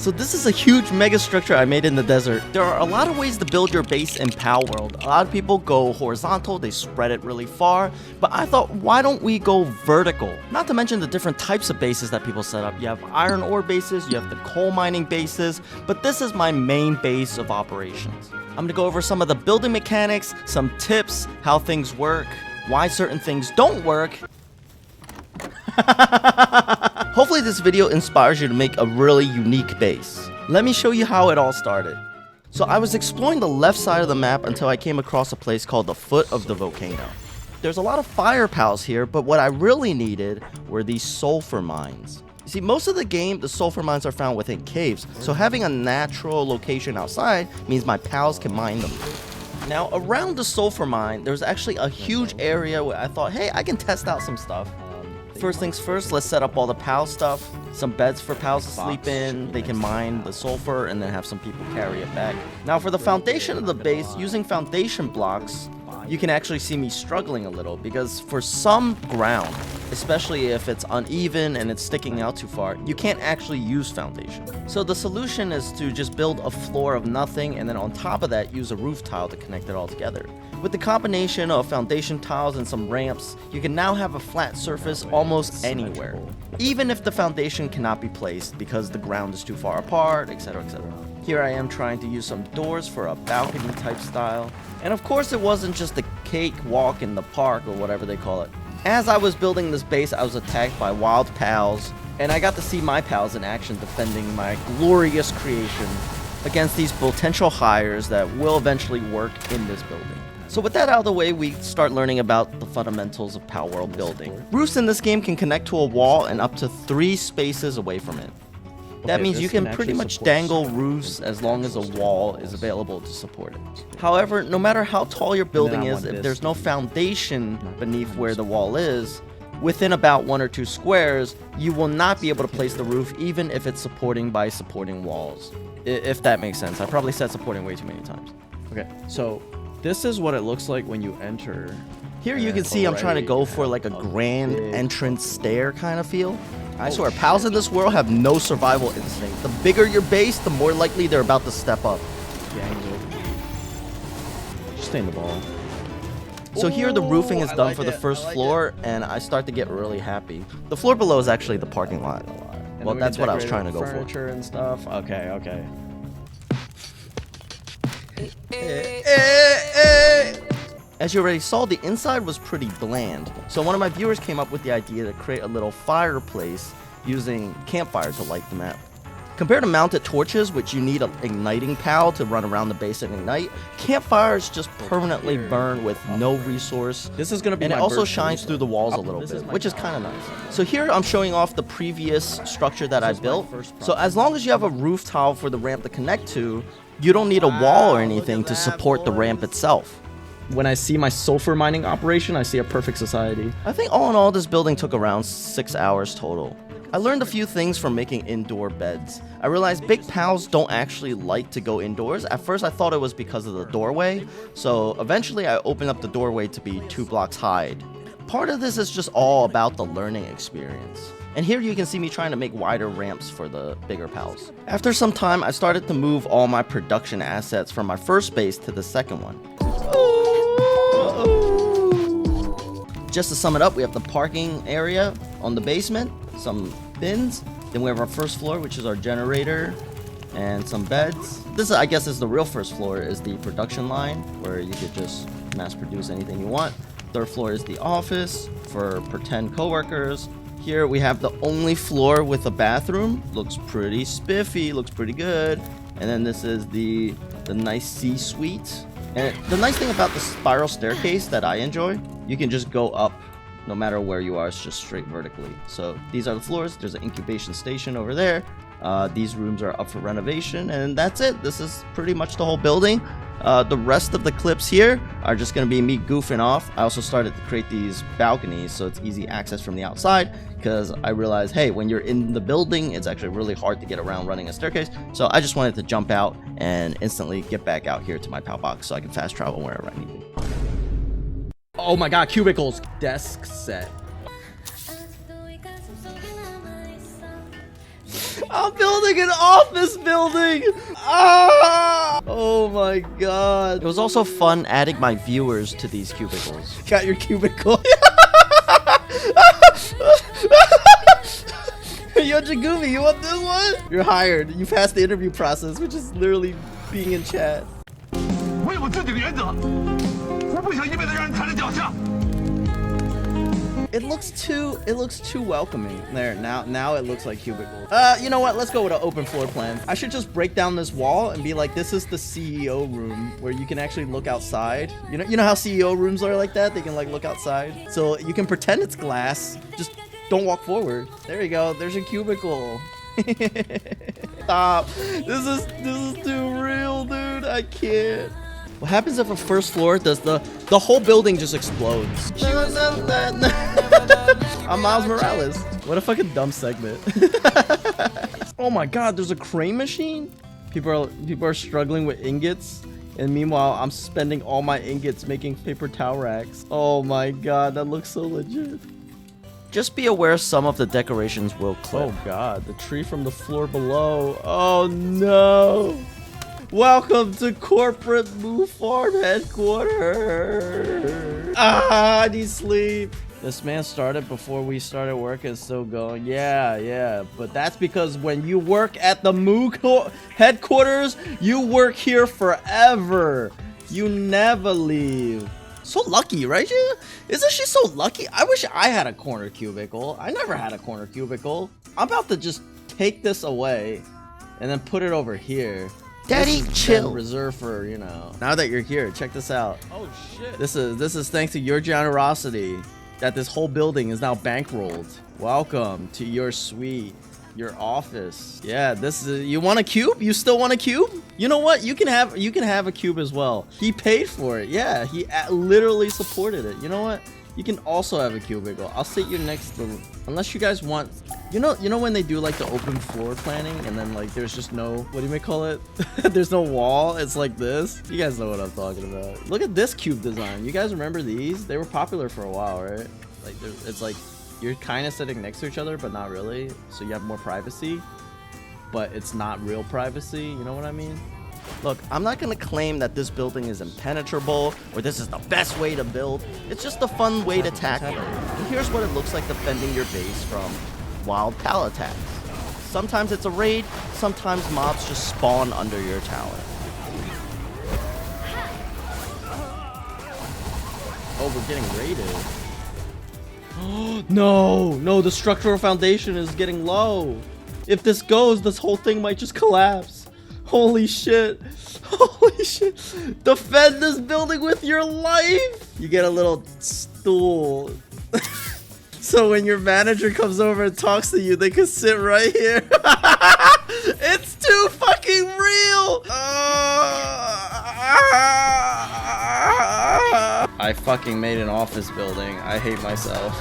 So this is a huge mega structure I made in the desert. There are a lot of ways to build your base in Palworld. A lot of people go horizontal, they spread it really far, but I thought, why don't we go vertical? Not to mention the different types of bases that people set up. You have iron ore bases, you have the coal mining bases, but this is my main base of operations. I'm gonna go over some of the building mechanics, some tips, how things work, why certain things don't work. Hopefully this video inspires you to make a really unique base. Let me show you how it all started. So I was exploring the left side of the map until I came across a place called the foot of the volcano. There's a lot of fire pals here, but what I really needed were these sulfur mines. You see, most of the game, the sulfur mines are found within caves, so having a natural location outside means my pals can mine them. Now, around the sulfur mine, there's actually a huge area where I thought, hey, I can test out some stuff. First things first, let's set up all the pal stuff. Some beds for pals to sleep in. They can mine the sulfur and then have some people carry it back. Now for the foundation of the base, using foundation blocks, you can actually see me struggling a little because for some ground, especially if it's uneven and it's sticking out too far, you can't actually use foundation. So the solution is to just build a floor of nothing and then on top of that, use a roof tile to connect it all together. With the combination of foundation tiles and some ramps, you can now have a flat surface almost anywhere, even if the foundation cannot be placed because the ground is too far apart, etc, etc. Here I am trying to use some doors for a balcony type style. And of course it wasn't just a cake walk in the park or whatever they call it. As I was building this base, I was attacked by wild pals, and I got to see my pals in action defending my glorious creation against these potential hires that will eventually work in this building. So with that out of the way, we start learning about the fundamentals of Palworld building. Roofs in this game can connect to a wall and up to 3 spaces away from it. That means you can pretty much dangle roofs as long as a wall is available to support it. However, no matter how tall your building is, if there's no foundation beneath where the wall is, within about 1 or 2 squares, you will not be able to place the roof even if it's supporting by supporting walls. If that makes sense. I probably said supporting way too many times. Okay, so this is what it looks like when you enter. Here you can see I'm trying to go for like a grand entrance stair kind of feel. I swear, pals in this world have no survival instinct. The bigger your base, the more likely they're about to step up. Just stay in the ball. So here the roofing is done for the first floor, and I start to get really happy. The floor below is actually the parking lot. Well, that's what I was trying to go for. Furniture and stuff. Okay, okay. As you already saw, the inside was pretty bland. So one of my viewers came up with the idea to create a little fireplace using campfire to light the map. Compared to mounted torches, which you need an igniting pal to run around the base and ignite, campfires just permanently burn with no resource. This is gonna be and it also shines through the walls a little bit, which is kind of nice. So here I'm showing off the previous structure that I built. So as long as you have a roof tile for the ramp to connect to, you don't need a wall or anything to support the ramp itself. When I see my sulfur mining operation, I see a perfect society. I think all in all, this building took around 6 hours total. I learned a few things from making indoor beds. I realized big pals don't actually like to go indoors. At first I thought it was because of the doorway, so eventually I opened up the doorway to be 2 blocks high. Part of this is just all about the learning experience. And here you can see me trying to make wider ramps for the bigger pals. After some time, I started to move all my production assets from my first base to the second one. Just to sum it up, we have the parking area on the basement, some bins, then we have our first floor, which is our generator, and some beds. This, I guess, is the real first floor, is the production line, where you could just mass produce anything you want. Third floor is the office for pretend coworkers. Here we have the only floor with a bathroom. Looks pretty spiffy, looks pretty good. And then this is the nice C-suite. And the nice thing about the spiral staircase that I enjoy, you can just go up no matter where you are. It's just straight vertically. So these are the floors. There's an incubation station over there. These rooms are up for renovation, and that's it. This is pretty much the whole building. The rest of the clips here are just going to be me goofing off. I also started to create these balconies so it's easy access from the outside, because I realized, hey, when you're in the building, it's actually really hard to get around running a staircase. So I just wanted to jump out and instantly get back out here to my pal box so I can fast travel wherever I need to. Oh my god, cubicles. Desk set. I'm building an office building. Ah! Oh my god. It was also fun adding my viewers to these cubicles. Got your cubicle. Yo, Jagumi, you want this one? You're hired. You passed the interview process, which is literally being in chat. It looks too welcoming. There, now it looks like cubicles. You know what? Let's go with an open floor plan. I should just break down this wall and be like, this is the CEO room where you can actually look outside. You know how CEO rooms are like that? They can like look outside. So you can pretend it's glass. Just don't walk forward. There you go. There's a cubicle. Stop. This is too real, dude. I can't. What happens if a first floor does the whole building just explodes? I'm Miles Morales. What a fucking dumb segment. Oh my god, there's a crane machine? People are struggling with ingots, and meanwhile I'm spending all my ingots making paper towel racks. Oh my god, that looks so legit. Just be aware some of the decorations will clip. Oh god, the tree from the floor below. Oh no. Welcome to corporate Moo Farm headquarters. I need sleep. This man started before we started working, still going. Yeah, but that's because when you work at the Moo headquarters, you work here forever. You never leave. So lucky, right? Isn't she so lucky? I wish I had a corner cubicle. I never had a corner cubicle. I'm about to just take this away and then put it over here. Daddy, chill. Reserve for, you know. Now that you're here, check this out. Oh shit. This is thanks to your generosity that this whole building is now bankrolled. Welcome to your suite, your office. Yeah, this is. You want a cube? You still want a cube? You know what? You can have a cube as well. He paid for it. Yeah, he literally supported it. You know what? You can also have a cubicle. I'll sit you next to, unless you guys want, you know when they do like the open floor planning and then like there's just no, what do you call it? There's no wall. It's like this. You guys know what I'm talking about. Look at this cube design. You guys remember these? They were popular for a while, right? Like it's like you're kind of sitting next to each other, but not really. So you have more privacy, but it's not real privacy. You know what I mean? Look, I'm not gonna claim that this building is impenetrable or this is the best way to build. It's just a fun way to tackle it. And here's what it looks like defending your base from wild pal attacks. Sometimes it's a raid, sometimes mobs just spawn under your tower. Oh, we're getting raided. No, the structural foundation is getting low. If this goes, this whole thing might just collapse. Holy shit. Holy shit. Defend this building with your life. You get a little stool. So when your manager comes over and talks to you, they can sit right here. It's too fucking real. I fucking made an office building. I hate myself.